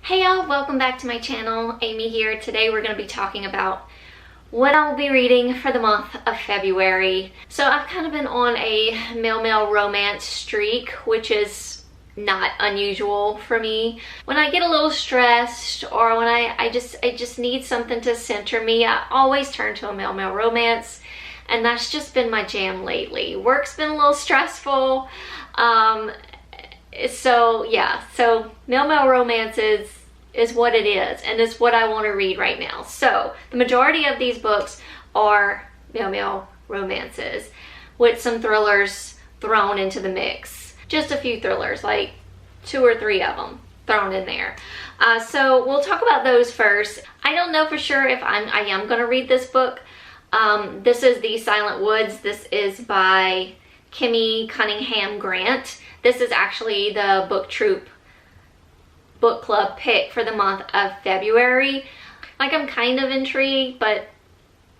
Hey y'all, welcome back to my channel. Amy here. Today we're going to be talking about what I'll be reading for the month of February. So I've kind of been on a male romance streak, which is not unusual for me. When I get a little stressed or when I just need something to center me, I always turn to a male romance, and that's just been my jam lately. Work's been a little stressful. So male romance is what it is, and it's what I want to read right now. So the majority of these books are male romances with some thrillers thrown into the mix. Just a few thrillers, like 2 or 3 of them thrown in there. So we'll talk about those first. I don't know for sure if I am going to read this book. This is The Silent Woods. This is by Kimmy Cunningham Grant. This is actually the Book Troop book club pick for the month of February. Like, I'm kind of intrigued, but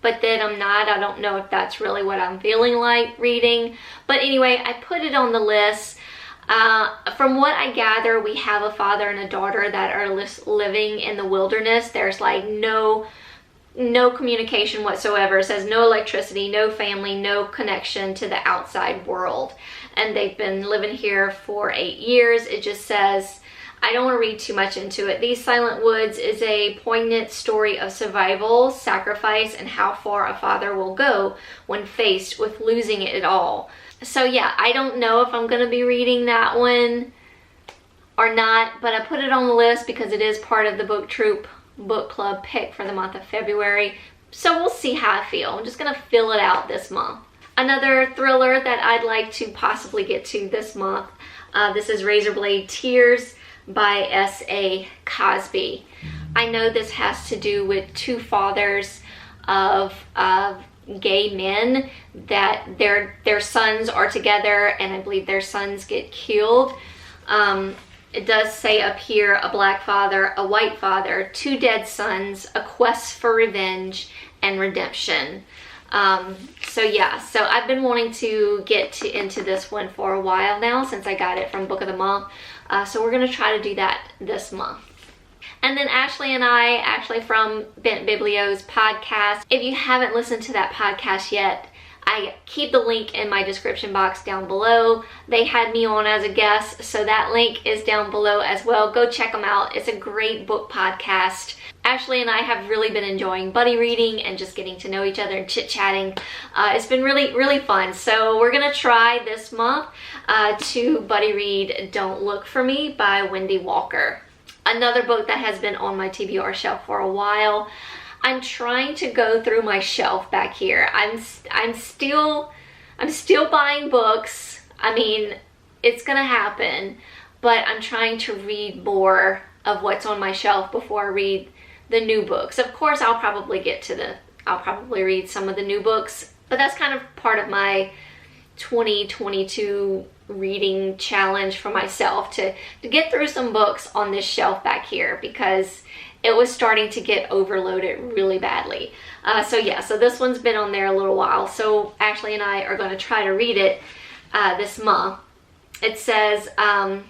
then I'm not. I don't know if that's really what I'm feeling like reading. But anyway, I put it on the list. From what I gather, we have a father and a daughter that are living in the wilderness. There's like no communication whatsoever. It says no electricity, no family, no connection to the outside world. And they've been living here for 8 years. It just says, I don't want to read too much into it. These Silent Woods is a poignant story of survival, sacrifice, and how far a father will go when faced with losing it all. So yeah, I don't know if I'm going to be reading that one or not, but I put it on the list because it is part of the Book Troop book club pick for the month of February. So we'll see how I feel. I'm just going to fill it out this month. Another thriller that I'd like to possibly get to this month, this is Razorblade Tears by S.A. Cosby. I know this has to do with 2 fathers of gay men that their sons are together, and I believe their sons get killed. It does say up here, a black father, a white father, 2 dead sons, a quest for revenge and redemption. So I've been wanting to get into this one for a while now, since I got it from Book of the Month. So we're going to try to do that this month. And then Ashley and I, actually from Bent Biblio's podcast, if you haven't listened to that podcast yet, I keep the link in my description box down below. They had me on as a guest, so that link is down below as well. Go check them out. It's a great book podcast. Ashley and I have really been enjoying buddy reading and just getting to know each other and chit-chatting. It's been really fun. So we're going to try this month to buddy read Don't Look For Me by Wendy Walker. Another book that has been on my TBR shelf for a while. I'm trying to go through my shelf back here. I'm still buying books. I mean, it's gonna happen, but I'm trying to read more of what's on my shelf before I read the new books. Of course, I'll probably read some of the new books, but that's kind of part of my 2022 reading challenge for myself, to get through some books on this shelf back here, because it was starting to get overloaded really badly. So this one's been on there a little while. So Ashley and I are going to try to read it this month. It says, the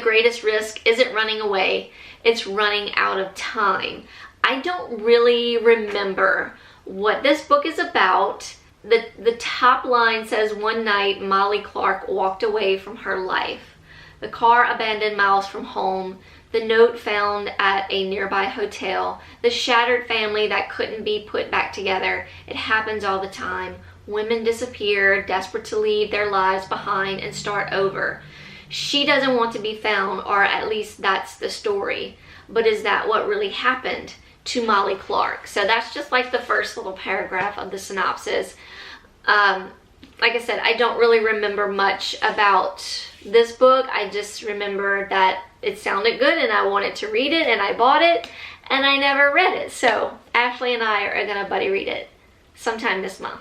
greatest risk isn't running away, it's running out of time. I don't really remember what this book is about. The top line says, one night Molly Clark walked away from her life. The car abandoned miles from home. The note found at a nearby hotel. The shattered family that couldn't be put back together. It happens all the time. Women disappear, desperate to leave their lives behind and start over. She doesn't want to be found, or at least that's the story. But is that what really happened to Molly Clark? So that's just like the first little paragraph of the synopsis. Like I said, I don't really remember much about this book. I just remember that it sounded good and I wanted to read it, and I bought it, and I never read it. So Ashley and I are gonna buddy read it sometime this month.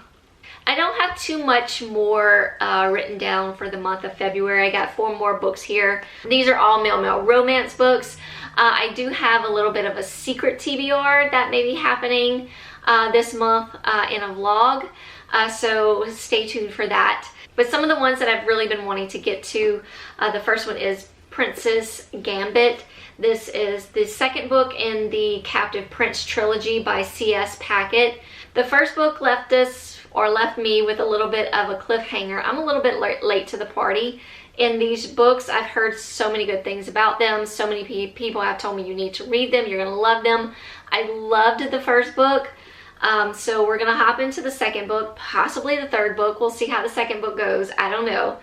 I don't have too much more written down for the month of February. I got 4 more books here. These are all male romance books. I do have a little bit of a secret TBR that may be happening this month in a vlog. So stay tuned for that. But some of the ones that I've really been wanting to get to, the first one is Princess Gambit. This is the second book in the Captive Prince trilogy by C.S. Packet. The first book left me with a little bit of a cliffhanger. I'm a little bit late to the party in these books. I've heard so many good things about them. So many people have told me you need to read them. You're going to love them. I loved the first book. So we're going to hop into the second book, possibly the third book. We'll see how the second book goes. I don't know.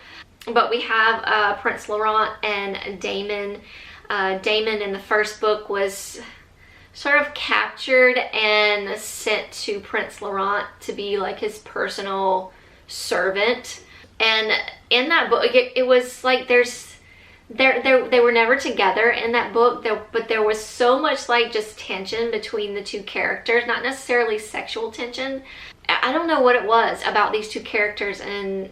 But we have Prince Laurent and Damon. Damon in the first book was sort of captured and sent to Prince Laurent to be like his personal servant. And in that book, it was like they were never together in that book, but there was so much like just tension between the two characters, not necessarily sexual tension. I don't know what it was about these two characters and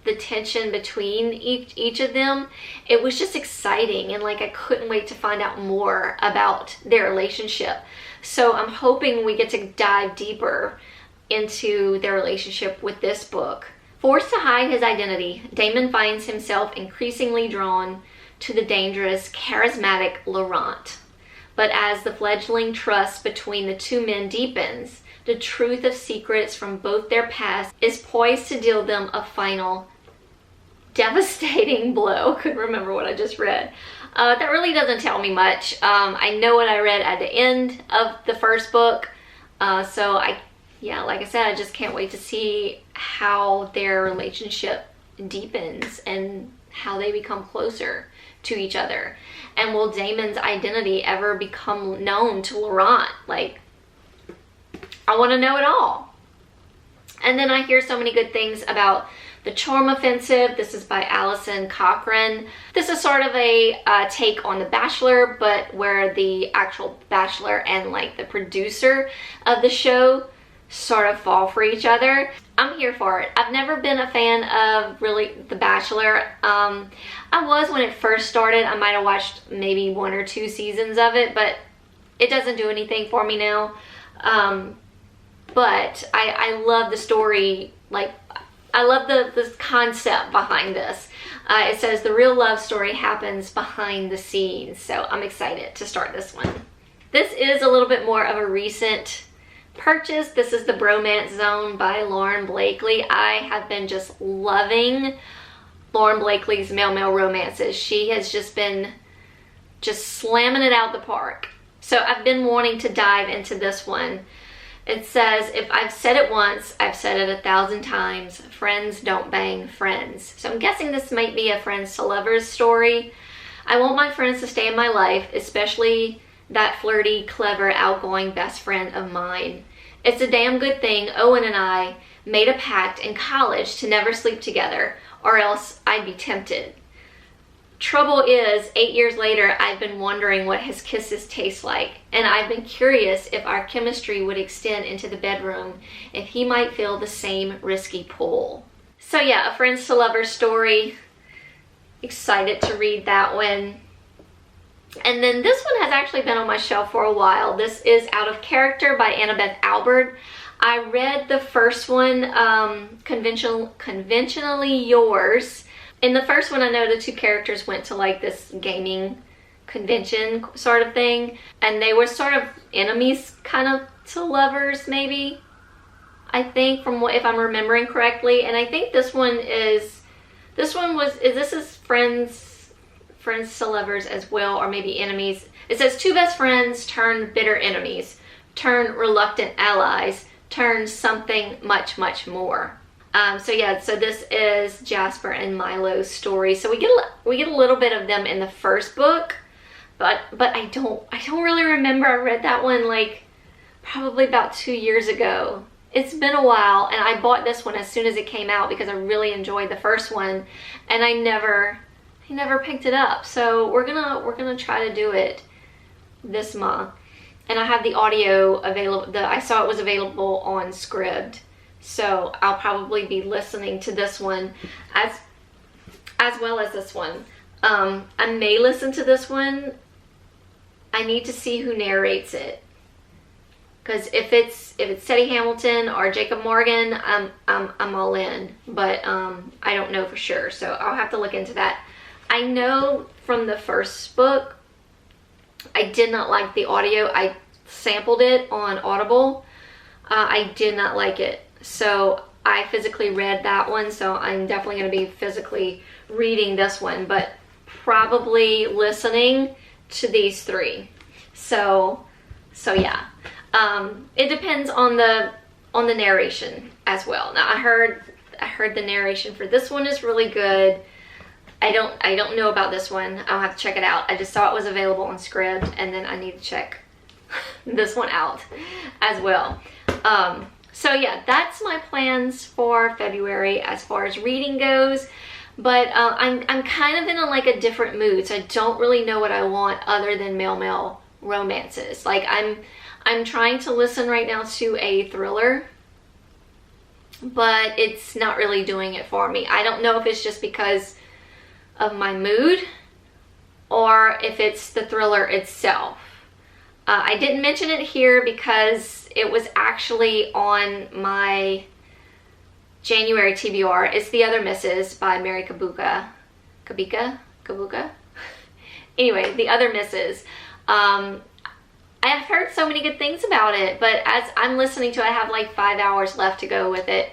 the tension between each of them. It was just exciting, and like I couldn't wait to find out more about their relationship. So I'm hoping we get to dive deeper into their relationship with this book. Forced to hide his identity, Damon finds himself increasingly drawn to the dangerous, charismatic Laurent. But as the fledgling trust between the two men deepens, the truth of secrets from both their past is poised to deal them a final, devastating blow. Couldn't remember what I just read. That really doesn't tell me much. I know what I read at the end of the first book. Yeah, like I said, I just can't wait to see how their relationship deepens and how they become closer to each other. And will Damon's identity ever become known to Laurent? Like, I want to know it all. And then I hear so many good things about The Charm Offensive. This is by Alison Cochrane. This is sort of a take on The Bachelor, but where the actual Bachelor and like the producer of the show sort of fall for each other. I'm here for it. I've never been a fan of really The Bachelor. I was when it first started. I might have watched maybe 1 or 2 seasons of it, but it doesn't do anything for me now. But I love the story. Like, I love the concept behind this. It says the real love story happens behind the scenes. So I'm excited to start this one. This is a little bit more of a recent purchase. This is The Bromance Zone by Lauren Blakely. I have been just loving Lauren Blakely's male romances. She has just been slamming it out the park. So I've been wanting to dive into this one. It says, if I've said it once, I've said it 1,000 times. Friends don't bang friends. So I'm guessing this might be a friends to lovers story. I want my friends to stay in my life, especially that flirty, clever, outgoing best friend of mine. It's a damn good thing Owen and I made a pact in college to never sleep together, or else I'd be tempted. Trouble is, 8 years later, I've been wondering what his kisses taste like, and I've been curious if our chemistry would extend into the bedroom, if he might feel the same risky pull. So yeah, a friends to lovers story. Excited to read that one. And then this one has actually been on my shelf for a while. This is Out of Character by Annabeth Albert. I read the first one, Conventionally Yours. In the first one, I know the two characters went to like this gaming convention sort of thing, and they were sort of enemies kind of to lovers maybe, I think, from what, if I'm remembering correctly. And I think this is friends to lovers as well, or maybe enemies. It says 2 best friends turn bitter enemies, turn reluctant allies, turn something much, much more. So this is Jasper and Milo's story. So we get a little bit of them in the first book, but I don't really remember. I read that one like probably about 2 years ago. It's been a while, and I bought this one as soon as it came out because I really enjoyed the first one, and I never picked it up. So we're gonna try to do it this month. And I have the audio available. I saw it was available on Scribd, so I'll probably be listening to this one as well as this one. I may listen to this one. I need to see who narrates it, because if it's Teddy Hamilton or Jacob Morgan, I'm all in. But I don't know for sure, so I'll have to look into that. I know from the first book. I did not like the audio. I sampled it on Audible. I did not like it. So I physically read that one. So I'm definitely going to be physically reading this one, but probably listening to these three. So yeah. It depends on the narration as well. Now I heard the narration for this one is really good. I don't know about this one. I'll have to check it out. I just saw it was available on Scribd, and then I need to check this one out as well. So yeah, that's my plans for February as far as reading goes. But I'm kind of in a different mood, so I don't really know what I want other than male romances. Like I'm trying to listen right now to a thriller, but it's not really doing it for me. I don't know if it's just because of my mood or if it's the thriller itself. I didn't mention it here because it was actually on my January TBR. It's The Other Misses by Mary Kabuka. Kabuka? Anyway, The Other Misses. I have heard so many good things about it, but as I'm listening to it, I have like 5 hours left to go with it.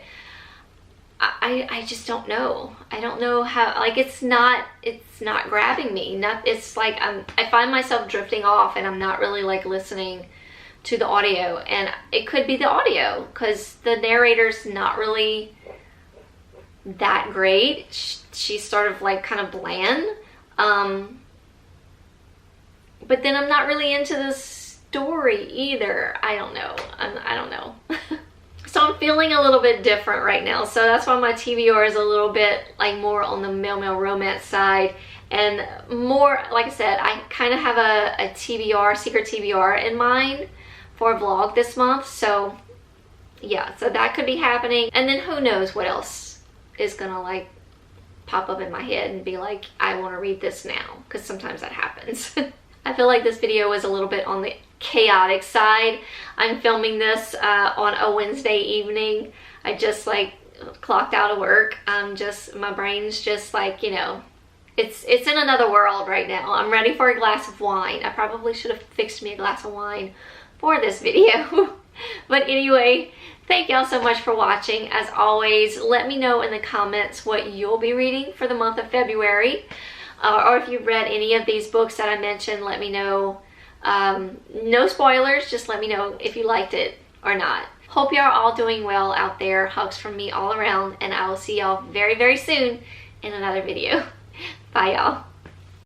I just don't know. I don't know how, like, it's not grabbing me. It's like I find myself drifting off and I'm not really like listening to the audio. And it could be the audio because the narrator's not really that great. She's sort of like kind of bland. But then I'm not really into the story either. I don't know. I don't know. So I'm feeling a little bit different right now. So that's why my TBR is a little bit like more on the male romance side. And more, like I said, I kind of have a TBR, secret TBR in mind for a vlog this month. So yeah, so that could be happening. And then who knows what else is gonna like pop up in my head and be like, I want to read this now. Because sometimes that happens. I feel like this video was a little bit on the chaotic side. I'm filming this on a Wednesday evening. I just like clocked out of work. My brain's just like, you know, it's in another world right now. I'm ready for a glass of wine. I probably should have fixed me a glass of wine for this video. But anyway, thank y'all so much for watching. As always, let me know in the comments what you'll be reading for the month of February. Or if you've read any of these books that I mentioned, let me know. No spoilers, just let me know if you liked it or not. Hope y'all are all doing well out there. Hugs from me all around, and I will see y'all very, very soon in another video. Bye, y'all.